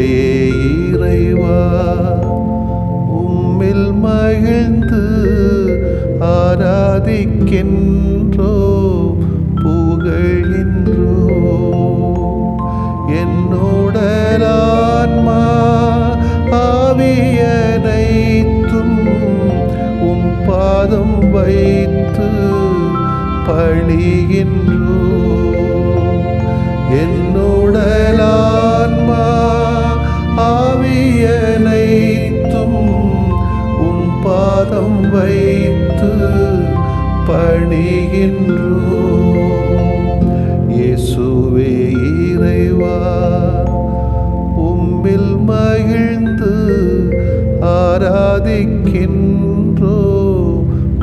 இறைவா உம்மில் மகிழ்ந்து ஆராதிக்கின்றோ புகழ்கின்றோ என்னுடலான்மா ஆவியனைத்தும் உம் பாதம் வைத்து பணிகின்றோ என்னுடலான்மா ஆவியனைத்தும் உம் பாதம் வைத்து பணிகின்றோ இயேசுவே இறைவா உம்மில் மகிழ்ந்து ஆராதிக்கின்றோ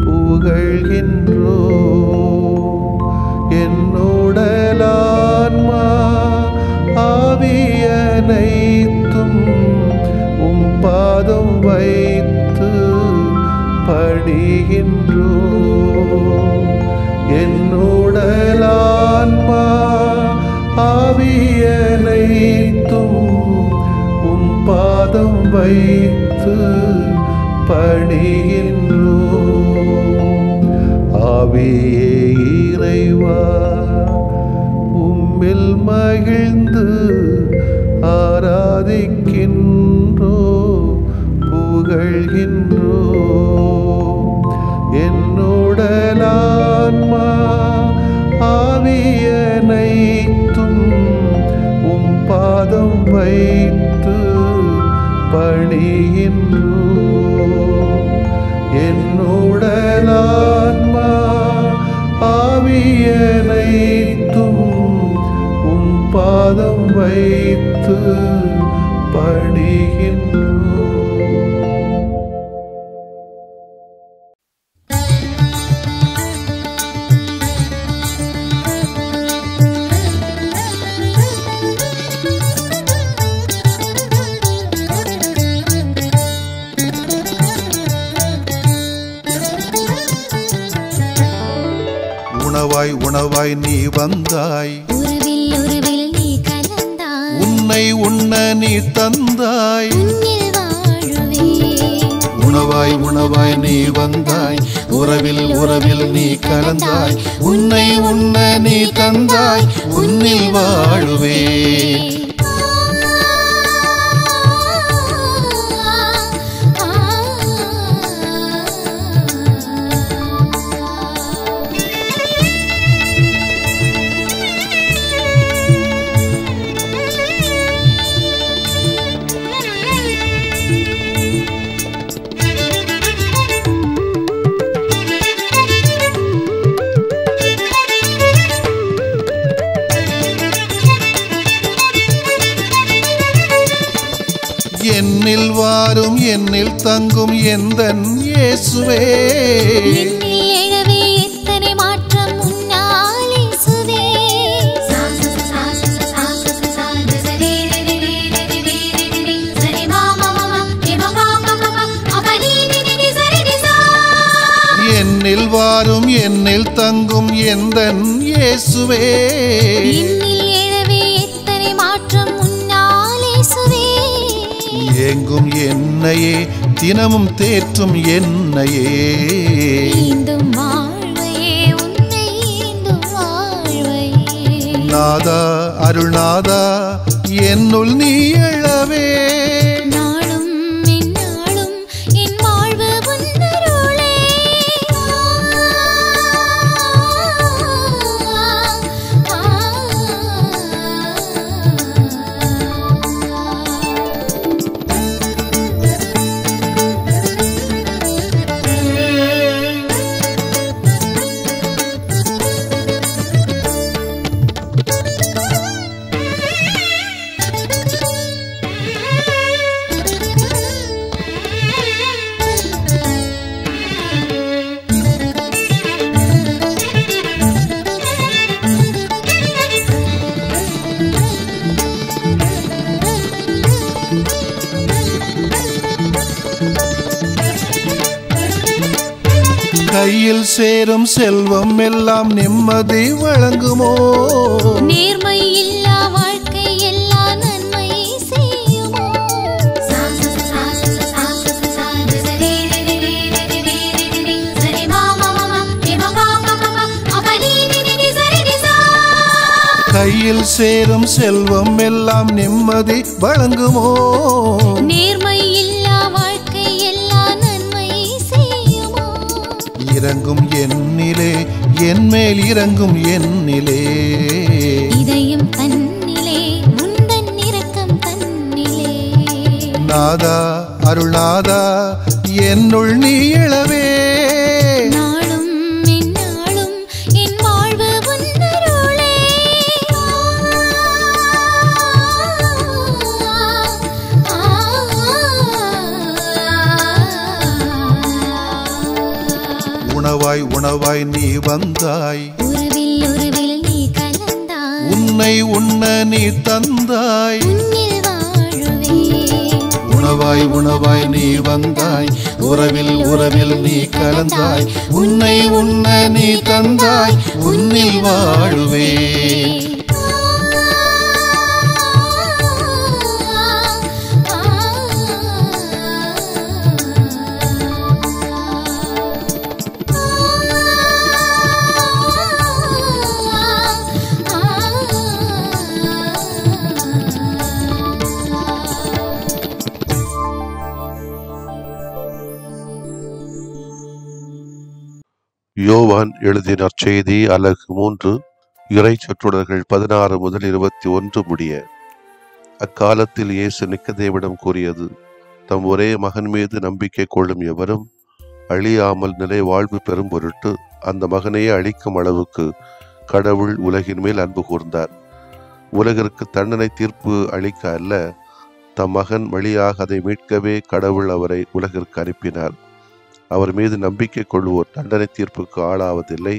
புகழ்கின்றோ என்னுடலான்மா ஆவியனைத்தும் உம் பாதம் வைத்து பணிகின்றோ என்னுடலான்மா ஆவியனைத்தும் உம் பாதம் வைத்து பணிகின்றோ ஆவியே இறைவா உம்மில் மகிழ்ந்து ஆராதிக்கின்றோ புகழ்கின்றோ என்னுடலான்மா ஆவியனைத்தும் உம் பாதம் வைத்து பணிகின்றோ என்னுடலான்மா ஆவியனைத்தும் உம் பாதம் வைத்து பணிகின்றோ உணவாய் உணவாய் நீ வந்தாய் உறவில் உறவில் நீ கலந்தாய் உன்னை உண்ண நீ தந்தாய் உன்னில் வாழுவேன் உணவாய் உணவாய் நீ வந்தாய் உறவில் உறவில் நீ கலந்தாய் உன்னை உண்ண நீ தந்தாய் உன்னில் வாழுவேன் என்னில் வாரும் என்னில் தங்கும் எந்தன் இயேசுவே என்னில் எழவே எத்தனை மாற்றம் உன்னால் இயேசுவே என்னில் வாரும் என்னில் தங்கும் எந்தன் இயேசுவே என்னில் எழவே எத்தனை மாற்றம் உன்னால் இயேசுவே எங்கும் என்னையே தினமும் தேற்றும் என்னையே ஈந்தும் வாழ்வையே உன்னை ஈந்தும் வாழ்வையே நாதா அருள்நாதா என்னுள் நீ எழவே நாளும் எந்நாளும் என் வாழ்வு உன்னருளே கையில் சேரும் செல்வம் எல்லாம் நிம்மதி வழங்குமோ நேர்மை இல்லா வாழ்க்கை எல்லா நன்மை செய்யுமோ நேர்மையில் சேரும் செல்வம் எல்லாம் நிம்மதி வழங்குமோ? நேர்மை இல்லா வாழ்க்கை எல்லா நன்மை செய்யுமோ? இறங்கும் என்னிலே, என் மேல் இறங்கும் என்னிலே, இதயம் தன்னிலே, முந்தன் இரக்கம் தன்னிலே. நாதா அருள்நாதா, என்னுள் நீ எழவே. நாளும் எந்நாளும் என் வாழ்வு உன்னருளே. உணவாய் உணவாய் நீ வந்தாய், உறவில் உறவில் நீ கலந்தாய், உன்னை உண்ண நீ தந்தாய். உன்னில் வாழுவே. உணவாய் உணவாய் நீ வந்தாய், உறவில் உறவில் நீ கலந்தாய், உன்னை உண்ண நீ தந்தாய், உன்னில் வாழுவே. யோவான் எழுதிய நற்செய்தி அலகு 3 இறை சொற்றொடர்கள் 16 முதல் 21 முடிய. அக்காலத்தில் இயேசு நிக்கதேவிடம் கூறியது, தம் ஒரே மகன் மீது நம்பிக்கை கொள்ளும் எவரும் அழியாமல் நிலை வாழ்வு பெறும் பொருட்டு அந்த மகனையே அழிக்கும் அளவுக்கு கடவுள் உலகின் மேல் அன்பு கூர்ந்தார். உலகிற்கு தண்டனை தீர்ப்பு அளிக்க அல்ல, தம் மகன் வழியாக அதை மீட்கவே கடவுள் அவரை உலகிற்கு அனுப்பினார். அவர் மீது நம்பிக்கை கொள்வோர் தண்டனை தீர்ப்புக்கு ஆளாவதில்லை.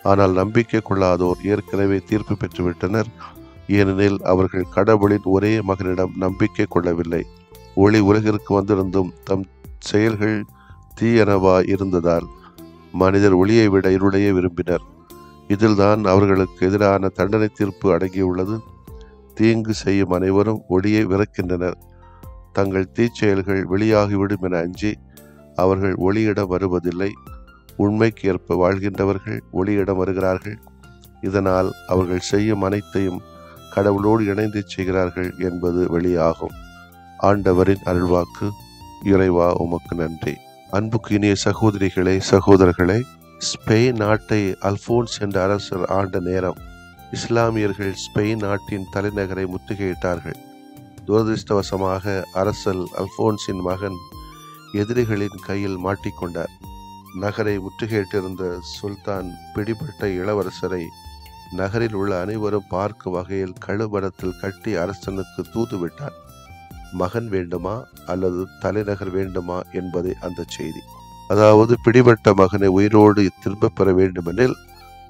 ஆனால் நம்பிக்கை கொள்ளாதோர் ஏற்கனவே தீர்ப்பு பெற்றுவிட்டனர். ஏனெனில் அவர்கள் கடவுளின் ஒரே மகனிடம் நம்பிக்கை கொள்ளவில்லை. ஒளி உலகிற்கு வந்திருந்தும் தம் செயல்கள் தீயனவா இருந்ததால் மனிதர் ஒளியை விட இருளையே விரும்பினர். இதில்தான் அவர்களுக்கு எதிரான தண்டனை தீர்ப்பு அடங்கியுள்ளது. தீங்கு செய்யும் அனைவரும் ஒளியை வெறுக்கின்றனர். தங்கள் தீச்செயல்கள் வெளியாகிவிடும் என அஞ்சி அவர்கள் ஒளியிடம் வருவதில்லை. உண்மைக்கு ஏற்ப வாழ்கின்றவர்கள் ஒளியிடம் வருகிறார்கள். இதனால் அவர்கள் செய்யும் அனைத்தையும் கடவுளோடு இணைந்து செய்கிறார்கள் என்பது வெளியாகும். ஆண்டவரின் அருள்வாக்கு. இறைவா உமக்கு நன்றி. அன்புக்கு இனிய சகோதரிகளே, சகோதரர்களே, ஸ்பெயின் நாட்டை அல்போன்ஸ் என்ற அரசர் ஆண்ட நேரம் இஸ்லாமியர்கள் ஸ்பெயின் நாட்டின் தலைநகரை முற்றுகையிட்டார்கள். துரதிருஷ்டவசமாக அரசர் அல்போன்ஸின் மகன் எதிரிகளின் கையில் மாட்டிக்கொண்டார். நகரை முற்றுகையிட்டிருந்த சுல்தான் பிடிபட்ட இளவரசரை நகரில் உள்ள அனைவரும் பார்க்கும் வகையில் கழுமரத்தில் கட்டி அரசனுக்கு தூதுவிட்டார். மகன் வேண்டுமா அல்லது தலைநகர் வேண்டுமா என்பதே அந்த செய்தி. அதாவது பிடிபட்ட மகனை உயிரோடு திரும்ப பெற வேண்டுமெனில்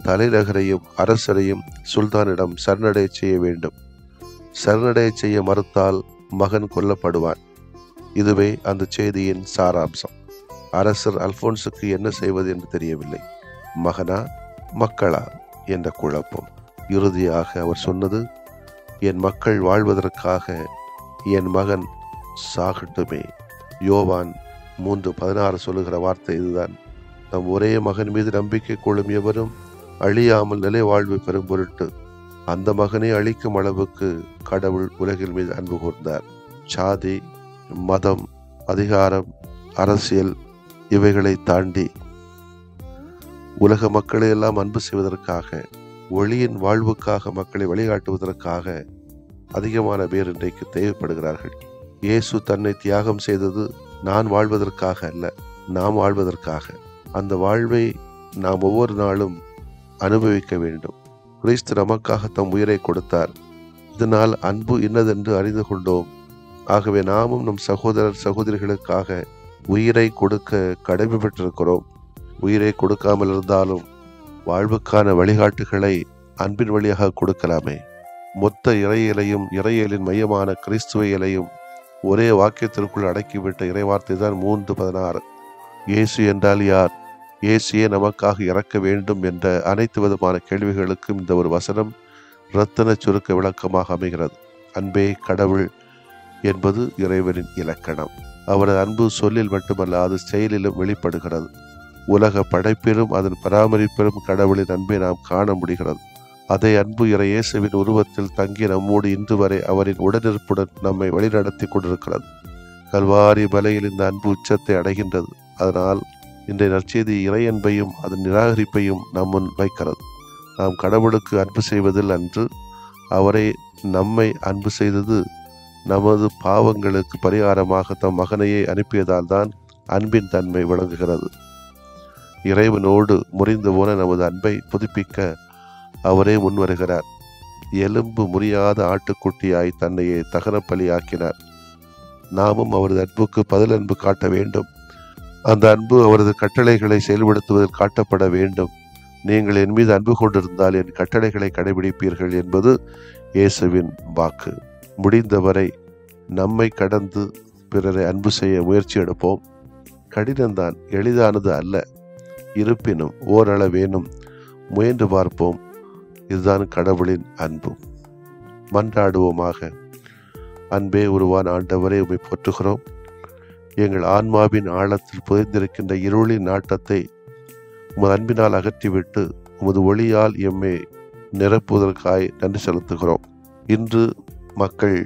தலைநகரையும் அரசரையும் சுல்தானிடம் சரணடைய செய்ய வேண்டும். சரணடைய செய்ய மறுத்தால் மகன் கொல்லப்படுவான். இதுவே அந்த செய்தியின் சாராம்சம். அரசர் அல்போன்ஸுக்கு என்ன செய்வது என்று தெரியவில்லை. மகனா மக்களா என்ற குழப்பம். இறுதியாக அவர் சொன்னது, என் மக்கள் வாழ்வதற்காக என் மகன் சாகட்டுமே. யோவான் 3:16 சொல்லுகிற வார்த்தை இதுதான். தம் ஒரே மகன் மீது நம்பிக்கை கொள்ளும் எவரும் அழியாமல் நிலை வாழ்வு பெறும் பொருட்டு அந்த மகனை அழிக்கும் அளவுக்கு கடவுள் உலகில் மீது அன்பு கூர்ந்தார். சாதி, மதம், அதிகாரம், அரசியல் இவைகளை தாண்டி உலக மக்களை எல்லாம் அன்பு செய்வதற்காக, ஒளியின் வாழ்வுக்காக மக்களை வழிகாட்டுவதற்காக அதிகமான பேர் இன்றைக்கு தேவைப்படுகிறார்கள். இயேசு தன்னை தியாகம் செய்தது நான் வாழ்வதற்காக அல்ல, நாம் வாழ்வதற்காக. அந்த வாழ்வை நாம் ஒவ்வொரு நாளும் அனுபவிக்க வேண்டும். கிறிஸ்து நமக்காக தம் உயிரை கொடுத்தார். இதனால் அன்பு இன்னதென்று அறிந்து கொண்டோம். ஆகவே நாமும் நம் சகோதரர் சகோதரிகளுக்காக உயிரை கொடுக்க கடமை பெற்றிருக்கிறோம். உயிரை கொடுக்காமல் இருந்தாலும் வாழ்வுக்கான வழிகாட்டுகளை அன்பின் வழியாக கொடுக்கலாமே. மொத்த இறையியலையும் இறையியலின் மையமான கிறிஸ்துவையிலையும் ஒரே வாக்கியத்திற்குள் அடக்கிவிட்ட இறைவார்த்தை தான் 3:16. இயேசு என்றால் யார்? இயேசுயே நமக்காக இறக்க வேண்டும் என்ற அனைத்து விதமான கேள்விகளுக்கும் இந்த ஒரு வசனம் இரத்தின சுருக்க விளக்கமாக அமைகிறது. அன்பே கடவுள் என்பது இறைவனின் இலக்கணம். அவரது அன்பு சொல்லில் மட்டுமல்ல, அது செயலிலும் வெளிப்படுகிறது. உலக படைப்பிலும் அதன் பராமரிப்பிலும் கடவுளின் அன்பை நாம் காண முடிகிறது. அதே அன்பு இறை இயேசுவின் உருவத்தில் தங்கி நம்மோடு இன்று வரை அவரின் உடனிருப்புடன் நம்மை வழிநடத்தி கொண்டிருக்கிறது. கல்வாரி மலையில் இந்த அன்பு உச்சத்தை அடைகின்றது. அதனால் இன்றைய நற்செய்தி இறை அன்பையும் அதன் நிராகரிப்பையும் நம் முன் வைக்கிறது. நாம் கடவுளுக்கு அன்பு செய்வதில் அன்று, அவரை நம்மை அன்பு செய்தது நமது பாவங்களுக்கு பரிகாரமாக தம் மகனையே அனுப்பியதால் தான் அன்பின் தன்மை விளங்குகிறது. இறைவனோடு முறிந்து போன நமது அன்பை புதுப்பிக்க அவரே முன்வருகிறார். எலும்பு முறியாத ஆட்டுக்குட்டியாய் தன்னையே தகன பலியாக்கினார். நாமும் அவரது அன்புக்கு பதில் அன்பு காட்ட வேண்டும். அந்த அன்பு அவரது கட்டளைகளை செயல்படுத்துவதில் காட்டப்பட வேண்டும். நீங்கள் என் மீது அன்பு கொண்டிருந்தால் என் கட்டளைகளை கடைபிடிப்பீர்கள் என்பது இயேசுவின் வாக்கு. முடிந்தவரை நம்மை கடந்து பிறரை அன்பு செய்ய முயற்சி எடுப்போம். கடினம்தான், எளிதானது அல்ல. இருப்பினும் ஓரளவேனும் முயன்று பார்ப்போம். இதுதான் கடவுளின் அன்பு. மன்றாடுவோமாக. அன்பே உருவான ஆண்டவரே, உம்மை போற்றுகிறோம். எங்கள் ஆன்மாவின் ஆழத்தில் புதைந்திருக்கின்ற இருளின் நாட்டத்தை உமது அன்பினால் அகற்றிவிட்டு உமது ஒளியால் எம்மை நிரப்புவதற்காய் நன்றி செலுத்துகிறோம். இன்று மக்கள்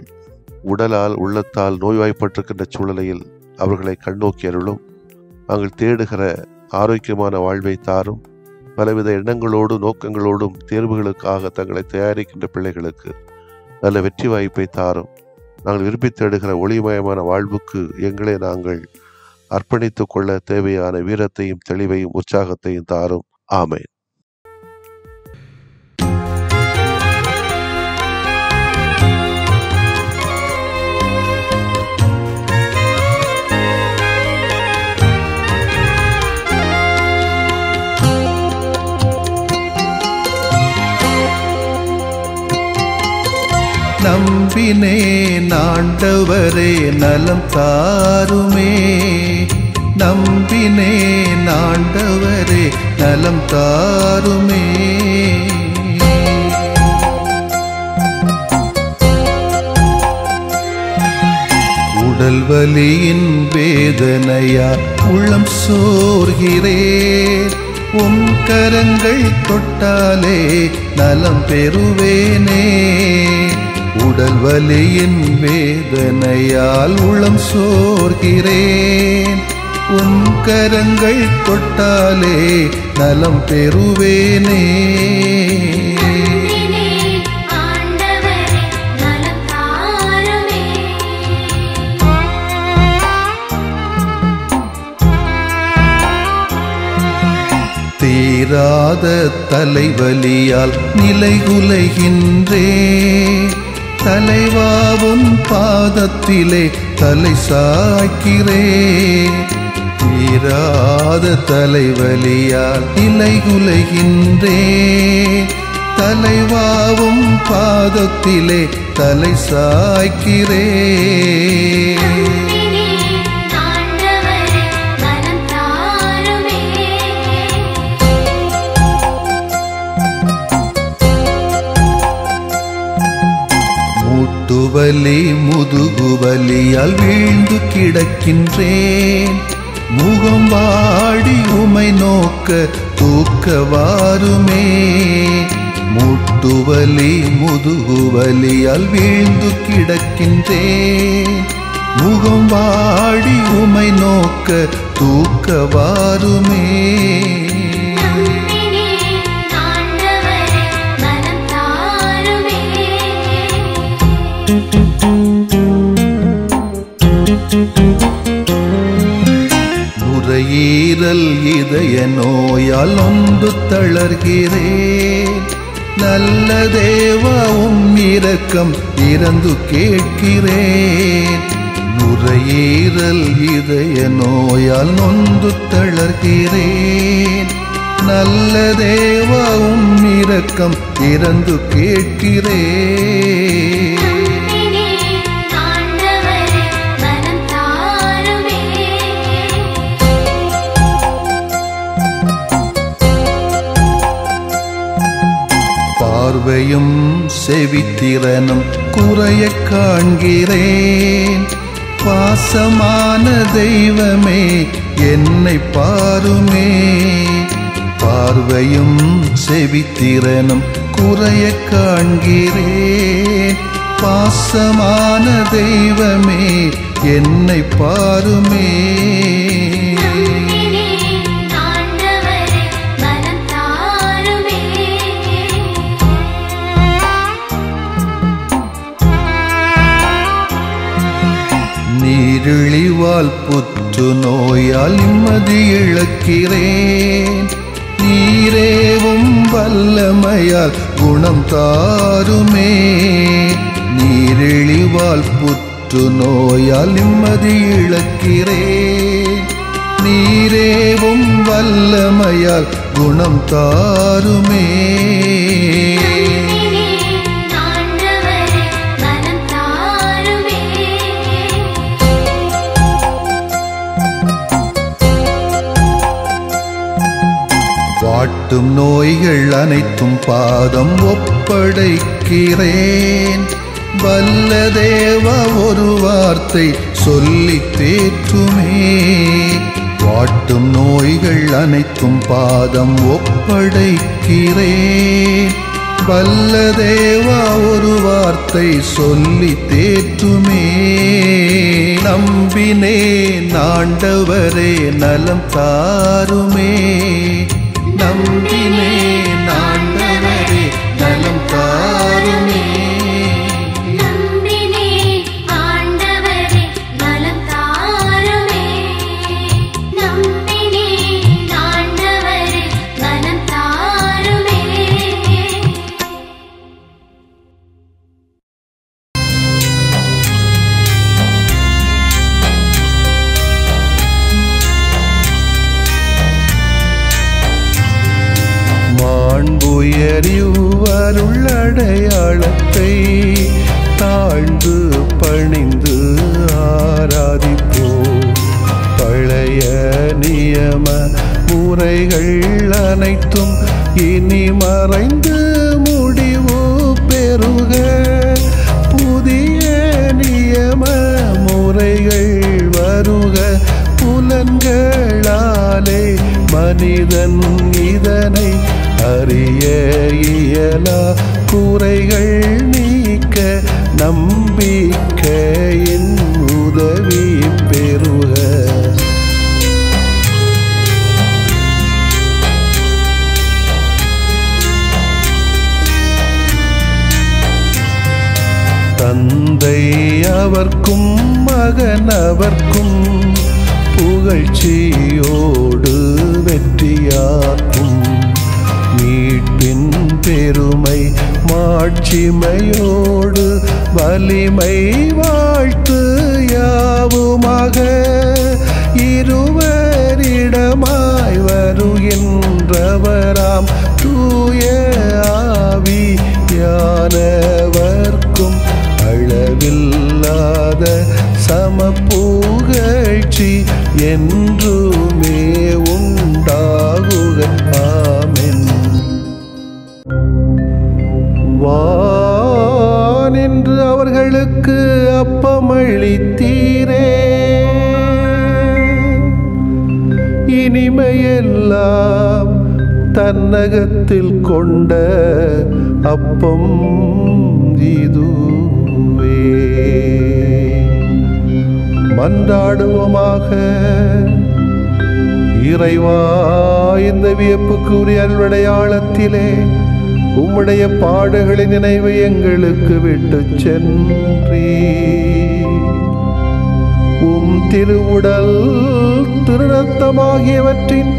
உடலால் உள்ளத்தால் நோய்வாய்ப்பட்டிருக்கின்ற சூழ்நிலையில் அவர்களை கண்ணோக்கி அருளும். நாங்கள் தேடுகிற ஆரோக்கியமான வாழ்வை தாரும். பலவித எண்ணங்களோடு நோக்கங்களோடும் தேர்வுகளுக்காக தங்களை தயாரிக்கின்ற பிள்ளைகளுக்கு நல்ல வெற்றி வாய்ப்பை தாரும். நாங்கள் விரும்பி தேடுகிற ஒளிமயமான வாழ்வுக்கு எங்களை நாங்கள் அர்ப்பணித்துக் கொள்ள தேவையான வீரத்தையும் தெளிவையும் உற்சாகத்தையும் தாரும். ஆமென். நம்பினேன் ஆண்டவரே நலம் தாருமே. நம்பினேன் ஆண்டவரே நலம் தாருமே. உடல் வலியின் வேதனையா உள்ளம் சோர்கிறேன். உம் கரங்கள் தொட்டாலே நலம் பெறுவேனே. உடல் வலியின் வேதனையால் உளம் சோர்கிறேன். உன் கரங்கள் தொட்டாலே நலம் பெறுவேனே. தீராத தலைவலியால் நிலைகுலைகின்றேன். தலைவாவும் பாதத்திலே தலை சாய்க்கிறேன். தீராத தலைவலியால் நிலைகுலைகின்றேன். தலைவாவும் பாதத்திலே தலை சாய்க்கிறேன். முட்டுவலி முதுகுவலியால் வீழ்ந்து கிடக்கின்றேன். முகம் வாடி உமை நோக்க தூக்க வாருமே. முட்டுவலி முதுகுவலியால் வீழ்ந்து கிடக்கின்றேன். முகம் வாடி உமை நோக்க தூக்க வாருமே. நுரையீரல் இதய நோயால் நொந்து தளர்கிறேன். நல்ல தேவா உம் இரக்கம் இறந்து கேட்கிறேன். நுரையீரல் இதய நோயால் நொந்து தளர்கிறேன். நல்ல தேவா உம் இரக்கம் இறந்து கேட்கிறேன். பார்வையும் செவித்திறனும் குறைய காண்கிறேன். பாசமான தெய்வமே என்னை பாருமே. பார்வையும் செவித்திறனும் குறைய காண்கிறேன். பாசமான தெய்வமே என்னை பாருமே. நீரிழிவால் புற்று நோயால் நிம்மதி இழக்கிறேன். நீரேவும் வல்லமையால் குணம் தாருமே. நீரிழிவால் புற்று நோயால் நிம்மதி இழக்கிறேன். நீரேவும் வல்லமையால் குணம் தாருமே. வாட்டும் நோய்கள் அனைத்தும் பாதம் ஒப்படைக்கிறேன். வல்ல தேவா ஒரு வார்த்தை சொல்லி தேற்றுமே. வாட்டும் நோய்கள் அனைத்தும் பாதம் ஒப்படைக்கிறேன். வல்ல தேவா ஒரு வார்த்தை சொல்லி தேற்றுமே. நம்பினேன் ஆண்டவரே நலம் தாருமே. நம்பினேன் ஆண்டவரே நலம் தாருமே. நம்பினேன் ஆண்டவரே நலம் தாருமே. நம்பினேன் ஆண்டவரே நலம் தாருமே. மாண்புயரிவருள்ளடையாளத்தை தாழ்ந்து பணிந்து ஆராதிப்போ. பழைய நியம முறைகள் அனைத்தும் இனி மறைந்து முடிவு பெறுக. புதிய நியம முறைகள் வருக. புலன்களாலே மனிதன் இதனை அறிய இயலா. குறைகள் நீக்க நம்பிக்கையின் உதவி பெறுக. தந்தை அவர்க்கும் மகன் அவர்க்கும் புகழ்ச்சியோடு வெற்றியாக்கும். மீட்பின் பெருமை மாட்சிமையோடு வலிமை வாழ்த்து யாவுமாக. இருவரிடமாய் வருகின்றவராம் தூய ஆவியானவர்க்கும் அளவில்லாத சமப்புகழ்ச்சி என்றுமே உண்டாகுக. ஆமென். வானின்று அவர்களுக்கு அப்பமளித்தீரே. இனிமையெல்லாம் தன்னகத்தில் கொண்ட அப்பம் இதுவே. மன்றாடுவோமாக. இறைவா, இந்த வியப்புக்குரிய அருளடையாளத்திலே உம்முடைய பாடுகளின் நினைவை எங்களுக்கு விட்டு சென்றீ. உம் திருவுடல் திருரத்தமாகியவற்றின்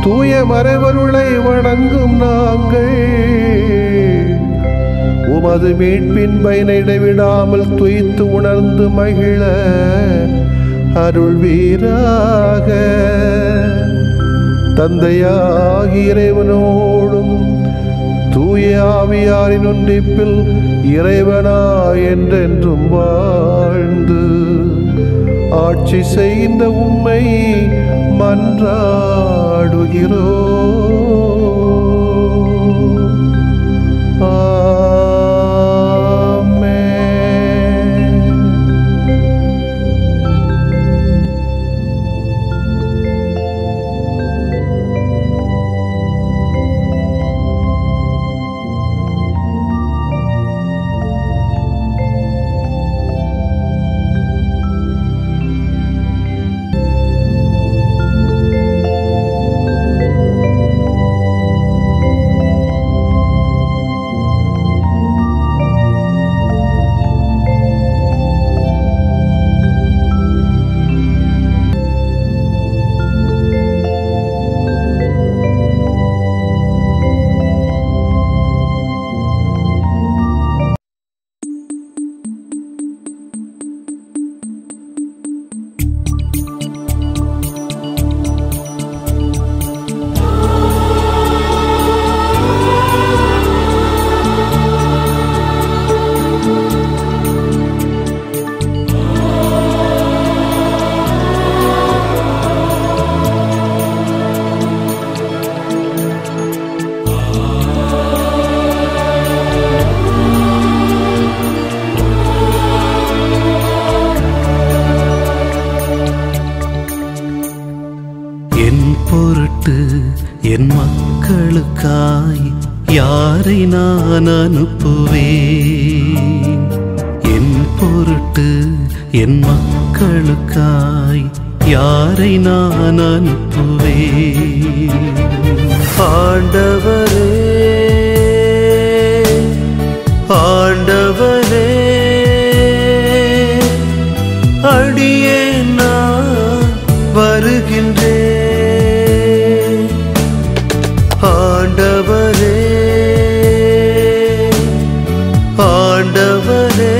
தூய மறைவருளை வணங்கும் நாங்கள் உமது மீட்பின் பயனை இடைவிடாமல் துய்த்து உணர்ந்து மகிழ அருள்வீராக. தந்தையாகி இறைவனோடும் தூய ஆவியாரின் ஒன்றிப்பில் இறைவனா என்றென்றும் வாழ்ந்து ஆட்சி செய்கின்ற உம்மை மன்றாடுகிறோம். ஆமென். யாரை நான் அனுப்புவேன்? என் பொருட்டு என் மக்களுக்காய் யாரை நான் அனுப்புவேன்? ஆண்டவரே, ஆண்டவரே, அடியேன் நான் வருகின்றேன். ஆண்டவரே, ஆண்டவரே,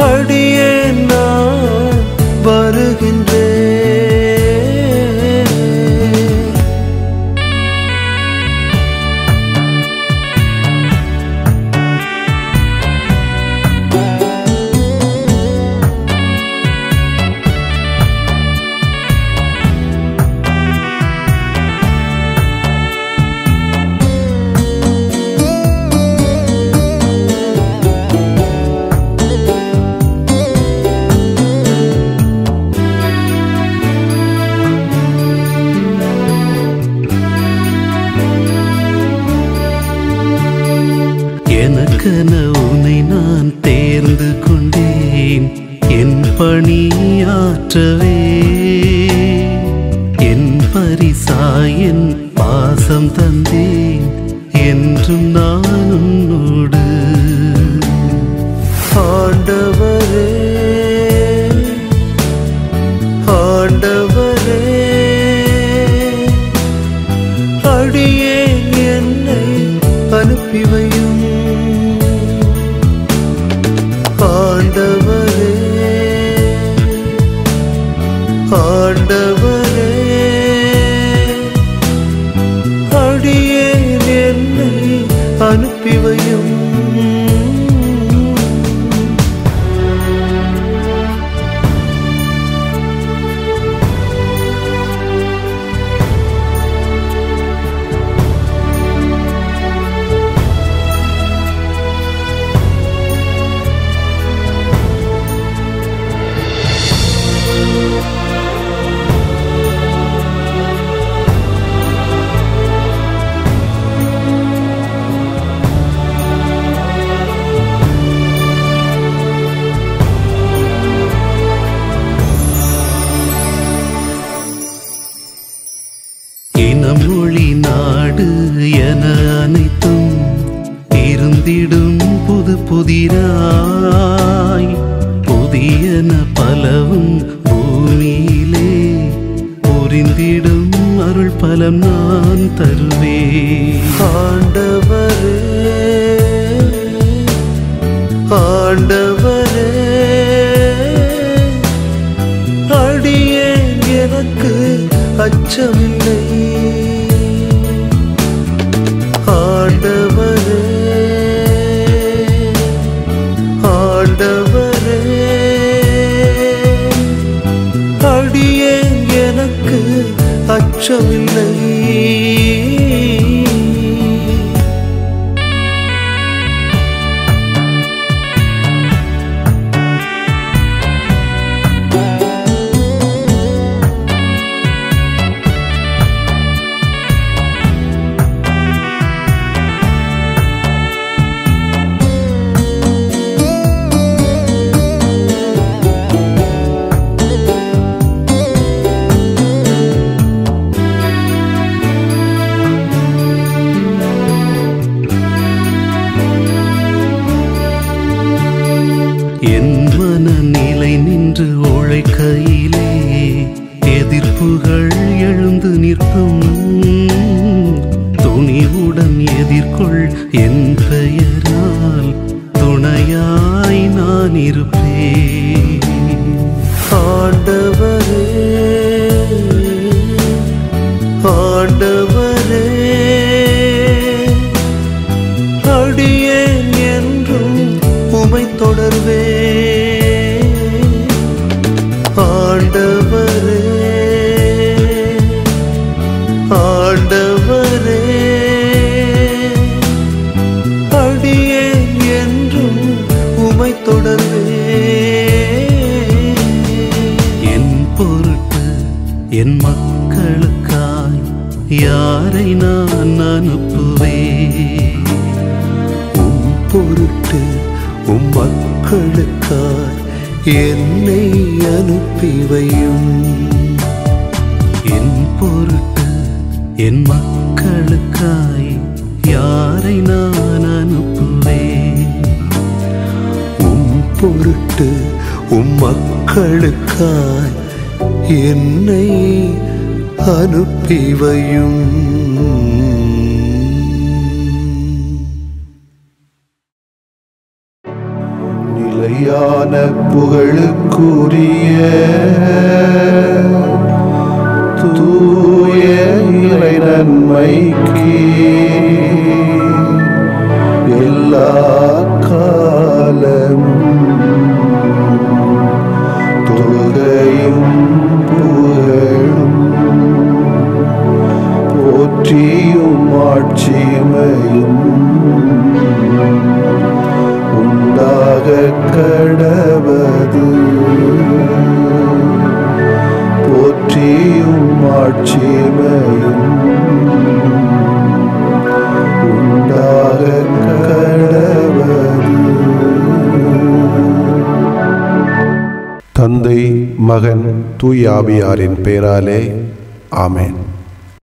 அடியேன் நான் வருகின்றேன். எனக்கென உன்னை நான் தேர்ந்து கொண்டேன், என் பணியாற்றவே. என் பரிசாய் என் பாசம் தந்தேன், என்றும் நான் உன்னோடு. ஆண்டவரே, ஆண்டவரே, அடியேன் என்னை அனுப்பி வையும். ஆண்டவரே, ஆண்டவரே, அடியேன் என்னை அனுப்பி வையும். இனம் மொழி நாடு என அனைத்தும் இருந்திடும் புது புதிராய், புதியன பலவும் பூமியிலே புரிந்திடும் அருள் பலம் நான் தருவேன். ஆண்டவரே, ஆண்டவரே, அடியேன் எனக்கு அச்சமில்லை. ஆண்டவரே, ஆண்டவரே, அடியேன் எனக்கு அச்சமில்லை. என் மனநிலை நின்று உழைக்கையிலே எதிர்ப்புகள் எழுந்து நிற்கும். துணிவுடன் எதிர்கொள், என் பெயரால் துணையாய் நான் இருப்பேன். ஆண்டவரே, ஆண்டவரே, அடியேன் என்றும் உமை தொடர்வே. ஆண்டவரே, ஆண்டவரே, அடியேன் என்றும் உமை தொடர்வே. என் மக்களுக்காய் என்னை அனுப்பி வையும். என் பொருட்டு என் மக்களுக்காய் யாரை நான் அனுப்புவேன்? உம் பொருட்டு உம் மக்களுக்காய் என்னை அனுப்பி வையும். நிலையான புகழுக்குரிய தூய இறை நன்மைக்கு எல்லா காலமும் தொழுகையும் புகழும் போற்றியும் ஆட்சிமையும் உண்டாக கடவது. போற்றியும் ஆட்சிமையும் உண்டாக கடவது. தந்தை, மகன், தூய ஆவியாரின் பெயராலே ஆமென்.